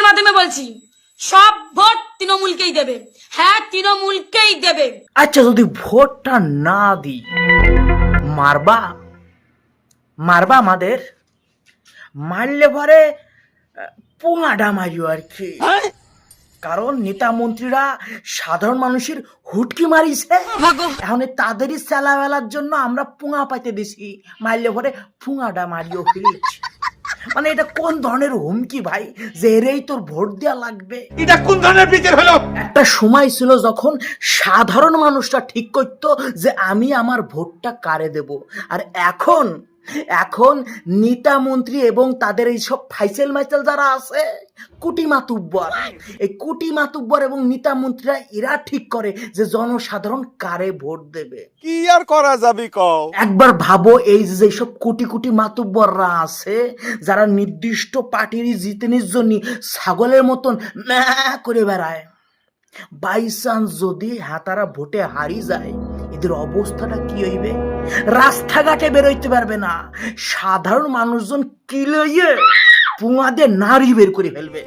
মাধ্যমে বলছি, সব ভোট তৃণমূলকেই দেবে। হ্যাঁ, তৃণমূলকেই দেবে। আচ্ছা, যদি ভোটটা না দিই, মারবা মারবা আমাদের? মারলে পরে পোঙাটা মারিও আর কি। কারণ নেতা মন্ত্রীরা সাধারণ মানুষের হুটকি মারিছে, এখন তাদেরই চেলাবেলার জন্য আমরা পুঙা পাইতে দিছি, মারলে পরে পুঙাটা মারিও ফেলেছি। মানে এটা কোন ধরনের হুমকি ভাই, যে এরেই তোর ভোট দেওয়া লাগবে? এটা কোন ধরনের বিচার হলো? একটা সময় ছিল যখন সাধারণ মানুষটা ঠিক করতো যে আমি আমার ভোটটা কারে দেব, আর এখন এখন নেতা মন্ত্রী এবং তাদের এইসব ফাইসেল মাইসেল যারা আছে, কুটি মাতুব্বর, এই কুটি মাতুব্বর এবং নেতা মন্ত্রীরা এরা ঠিক করে যে জনসাধারণ কারে ভোট দেবে। কি আর করা যাবে কও? একবার ভাবো, এই যে সব কোটি কোটি মাতুব্বররা আছে যারা নির্দিষ্ট পার্টির জিতেনির জন্য ছাগলের মতন ম্যাঁ করে বেড়ায়, বাই চান্স যদি হাতারা ভোটে হারি যায়, এদের অবস্থাটা কি হইবে? রাস্তাঘাটে বেরোইতে পারবে না, সাধারণ মানুষজন কিলইয়ে পুঙা দিয়ে নারী বের করে ফেলবে।